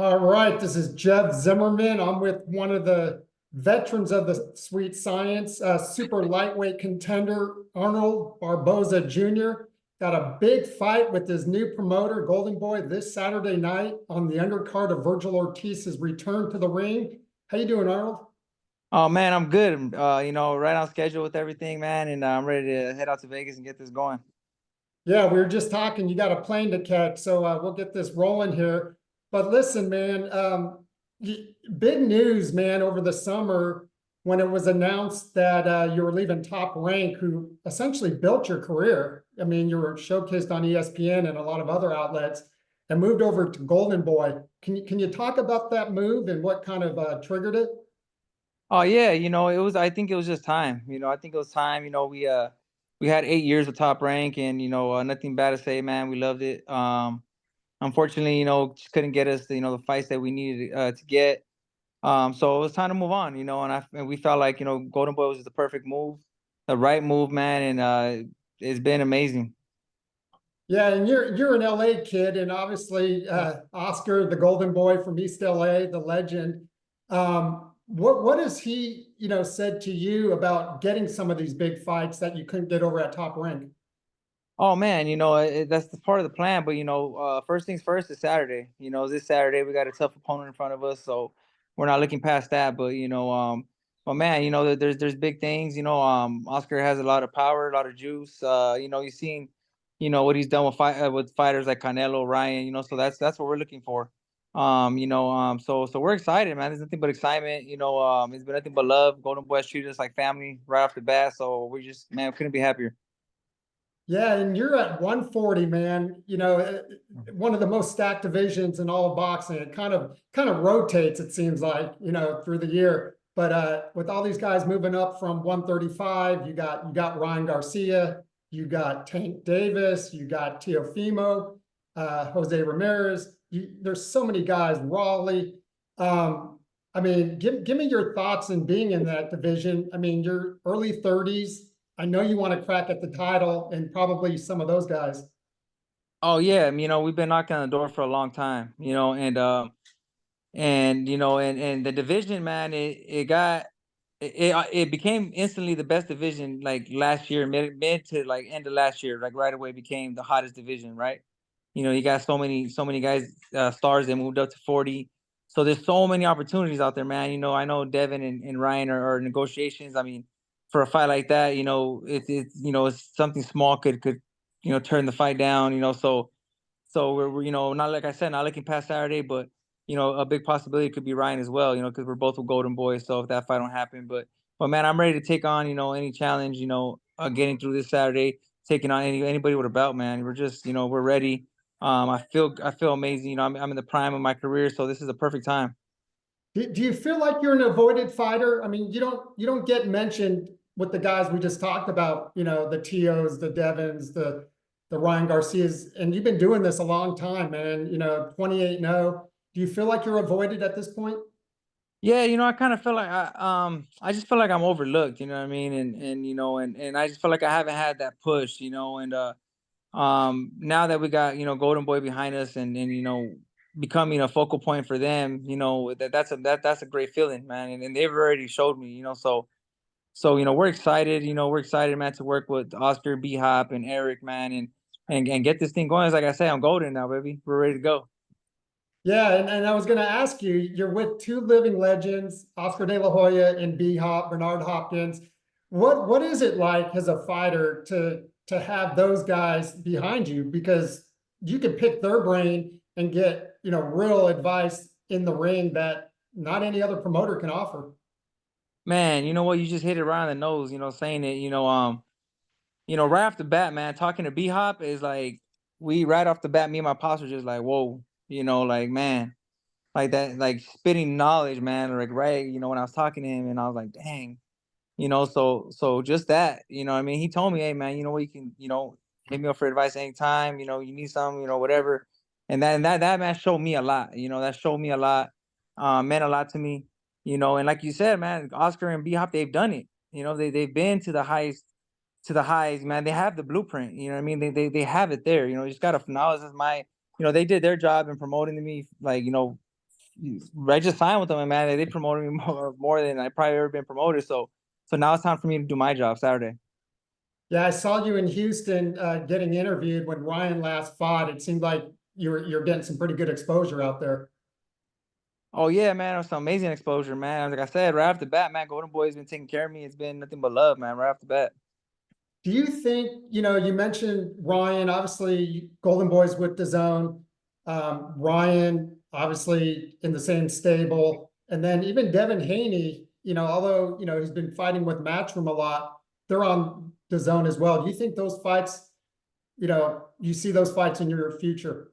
All right, this is Jeff Zimmerman. I'm with one of the veterans of the sweet science, super lightweight contender, Arnold Barboza Jr. Got a big fight with his new promoter, Golden Boy, this Saturday night on the undercard of Vergil Ortiz's return to the ring. How you doing, Arnold? Oh man, I'm good. Right on schedule with everything, man, and I'm ready to head out to Vegas and get this going. Yeah, we were just talking. You got a plane to catch, so we'll get this rolling here. But listen, man, big news, man, over the summer when it was announced that you were leaving Top Rank, who essentially built your career. I mean, you were showcased on ESPN and a lot of other outlets, and moved over to Golden Boy. Can you talk about that move and what kind of triggered it? Oh yeah, I think it was just time. I think it was time. We had 8 years with Top Rank, and nothing bad to say, man. We loved it. Unfortunately, just couldn't get us the fights that we needed to get. So it was time to move on. And we felt like Golden Boy was the perfect move, the right move, man, and it's been amazing. Yeah, and you're an LA kid, and obviously Oscar, the Golden Boy from East LA, the legend. What has he, said to you about getting some of these big fights that you couldn't get over at Top Rank? Oh man, that's the part of the plan. But first things first is Saturday. This Saturday we got a tough opponent in front of us, so we're not looking past that. But man, there's big things. Oscar has a lot of power, a lot of juice. You've seen, what he's done with fighters like Canelo, Ryan. So that's what we're looking for. So we're excited, man. There's nothing but excitement. It's been nothing but love. Golden Boy has treated us like family right off the bat, so we just, man, couldn't be happier. Yeah, and you're at 140, man. One of the most stacked divisions in all of boxing. It kind of rotates, it seems like, through the year. But with all these guys moving up from 135, you got Ryan Garcia, you got Tank Davis, you got Teofimo, Jose Ramirez. There's so many guys, Raleigh. I mean, give me your thoughts in being in that division. I mean, you're early 30s. I know you want to crack at the title and probably some of those guys. Oh yeah, we've been knocking on the door for a long time, and the division, man, it became instantly the best division like last year, mid to like end of last year, like right away became the hottest division, right? You got so many guys, stars that moved up to 40. So there's so many opportunities out there, man. I know Devin and Ryan are negotiations. I mean, for a fight like that, it's something small could turn the fight down. So we're not, like I said, not looking past Saturday, but a big possibility could be Ryan as well. Because we're both with Golden Boys. So if that fight don't happen, but man, I'm ready to take on any challenge. Getting through this Saturday, taking on anybody with a belt, man. We're just we're ready. I feel amazing. I'm in the prime of my career, so this is the perfect time. Do you feel like you're an avoided fighter? I mean, you don't get mentioned with the guys we just talked about, the Tios, the Devins, the Ryan Garcias, and you've been doing this a long time, man, 28-0. Do you feel like you're avoided at this point? Yeah, I kind of feel like I just feel like I'm overlooked. You know what I mean? And I just feel like I haven't had that push. And now that we got Golden Boy behind us, and becoming a focal point for them, that's a great feeling, man. And they've already showed me, so we're excited. We're excited, man, to work with Oscar, B Hop, and Eric, man, and get this thing going. As like I say, I'm golden now, baby. We're ready to go. Yeah, and I was going to ask you, you're with two living legends, Oscar De La Hoya and B Hop, Bernard Hopkins. What is it like as a fighter to have those guys behind you? Because you can pick their brain and get, real advice in the ring that not any other promoter can offer. Man, you know what? You just hit it right on the nose. Saying it. Right off the bat, man, talking to B Hop is like, we right off the bat, me and my pops were just like, whoa, like, man, like that, like spitting knowledge, man. Like, right, when I was talking to him, and I was like, dang, so just that, what I mean, he told me, hey man, you can, hit me up for advice anytime, you need something, whatever. And that man showed me a lot, that showed me a lot, meant a lot to me, and like you said, man, Oscar and B Hop, they've done it. They've been to the highs, man. They have the blueprint. You know what I mean? They have it there. You just gotta, now this is my, they did their job in promoting me, like, I just signed with them, and man, they promoted me more than I probably ever been promoted. So now it's time for me to do my job Saturday. Yeah, I saw you in Houston getting interviewed when Ryan last fought. It seemed like you're getting some pretty good exposure out there. Oh yeah, man, it was some amazing exposure, man. Like I said, right off the bat, man, Golden Boy's been taking care of me. It's been nothing but love, man, right off the bat. Do you think, you mentioned Ryan, obviously Golden Boys with DAZN, Ryan, obviously in the same stable, and then even Devin Haney, although, he's been fighting with Matchroom a lot, they're on DAZN as well. Do you think those fights, you see those fights in your future?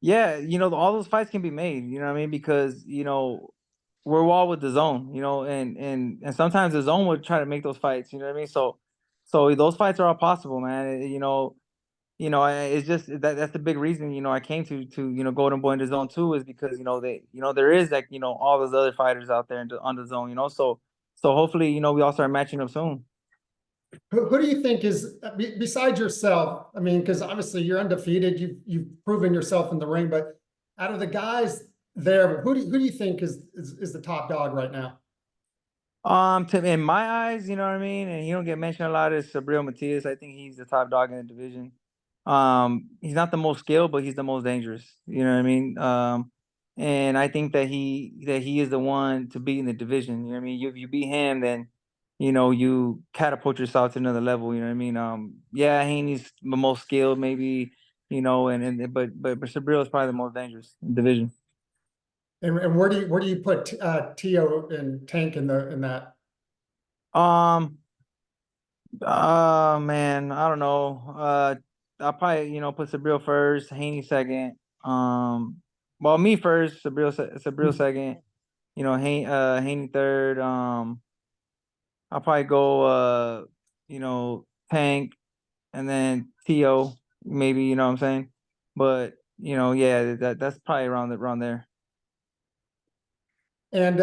Yeah, all those fights can be made, you know what I mean? Because, we're all with the zone, and sometimes the zone would try to make those fights, you know what I mean? So those fights are all possible, man. It's just that's the big reason, I came to Golden Boy in the zone too, is because, there is like, all those other fighters out there on the zone, so hopefully, we all start matching up soon. Who do you think is besides yourself? I mean, because obviously you're undefeated. You've proven yourself in the ring, but out of the guys there, who do you think is the top dog right now? In my eyes, you know what I mean, and he don't get mentioned a lot, is Sabril Matias. I think he's the top dog in the division. He's not the most skilled, but he's the most dangerous. You know what I mean? And I think that he is the one to beat in the division. You know what I mean? If you beat him, then you catapult yourself to another level. You know what I mean? Yeah, Haney's the most skilled, maybe. But Sabril is probably the most dangerous in the division. And where do you put Tio and Tank in that? Um. Man, I don't know. I'll probably, put Sabril first, Haney second. Well, me first, Sabril second. Haney third. I'll probably go, Tank, and then Tio, maybe. You know what I'm saying? But yeah, that's probably around there. And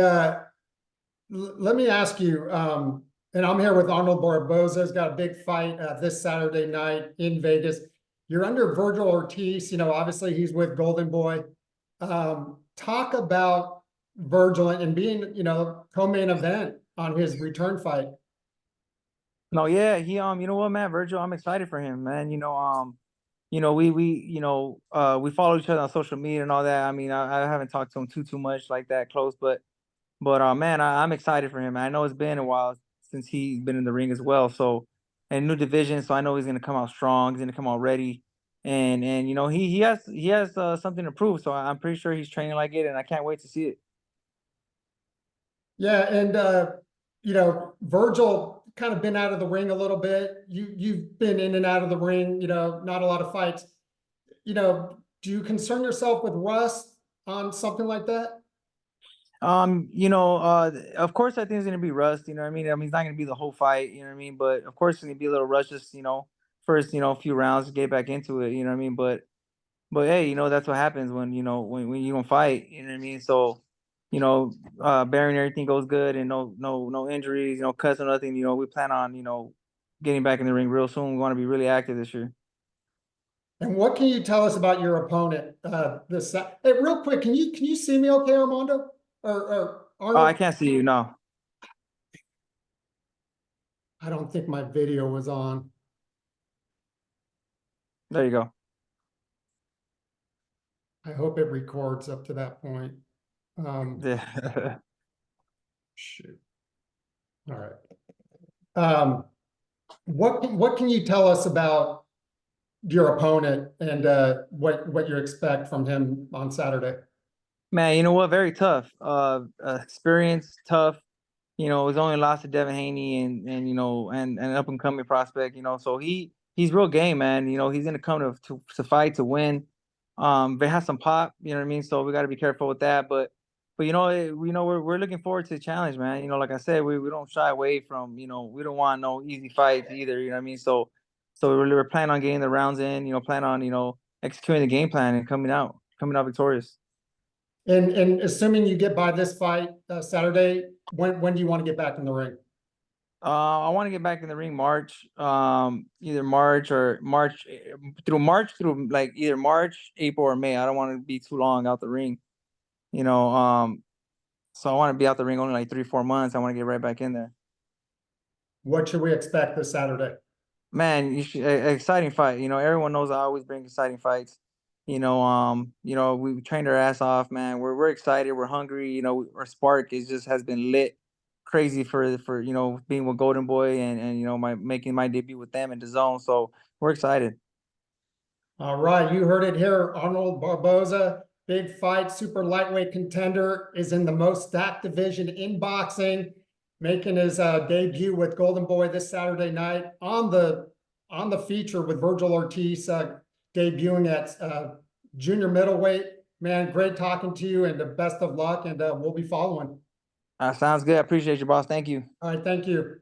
let me ask you, and I'm here with Arnold Barboza. He's got a big fight this Saturday night in Vegas. You're under Vergil Ortiz. Obviously he's with Golden Boy. Talk about Vergil and being, co-main event on his return fight. No, yeah, you know what, man, Vergil, I'm excited for him, man. We follow each other on social media and all that. I mean, I haven't talked to him too much like that close, but man, I'm excited for him. I know it's been a while since he's been in the ring as well. So, and new division, so I know he's gonna come out strong. He's gonna come out ready, and he has something to prove. So I'm pretty sure he's training like it, and I can't wait to see it. Yeah, and Vergil kind of been out of the ring a little bit. You've been in and out of the ring, not a lot of fights. Do you concern yourself with rust on something like that? Of course I think it's gonna be rust, you know what I mean? I mean, it's not gonna be the whole fight, you know what I mean? But of course it's gonna be a little rush, just first, few rounds to get back into it, you know what I mean? But hey, that's what happens when when you don't fight, you know what I mean? So, bearing everything goes good and no injuries, cuts or nothing, we plan on, getting back in the ring real soon. We want to be really active this year. And what can you tell us about your opponent? Hey, real quick, can you see me okay, Armando? Or Oh, I Arnold? can't see you, no. I don't think my video was on. There you go. I hope it records up to that point. Yeah. Shoot. All right. What can you tell us about your opponent and what you expect from him on Saturday? Man, you know what? Very tough. Experience, tough. He's only lost to Devin Haney and an up and coming prospect. So he's real game, man. He's gonna come to fight to win. They have some pop. You know what I mean. So we got to be careful with that. But we're looking forward to the challenge, man. Like I said, we don't shy away from we don't want no easy fights either. You know what I mean. So we're planning on getting the rounds in. Plan on executing the game plan and coming out victorious. And assuming you get by this fight Saturday, when do you want to get back in the ring? I want to get back in the ring March, either March through like either March, April, or May. I don't want to be too long out the ring. you know, so I want to be out the ring only like 3-4 months. I want to get right back in there. What should we expect this Saturday? Man, you should exciting fight. You know, everyone knows I always bring exciting fights. You know, we trained our ass off, man. We're excited. We're hungry. You know, our spark is just has been lit crazy for you know being with Golden Boy and you know making my debut with them in the zone. So we're excited. All right, you heard it here. Arnold Barboza, big fight, super lightweight contender, is in the most stacked division in boxing, making his debut with Golden Boy this Saturday night on the feature with Vergil Ortiz debuting at junior middleweight. Man, great talking to you, and the best of luck, and we'll be following. Sounds good. I appreciate you, boss. Thank you. All right, thank you.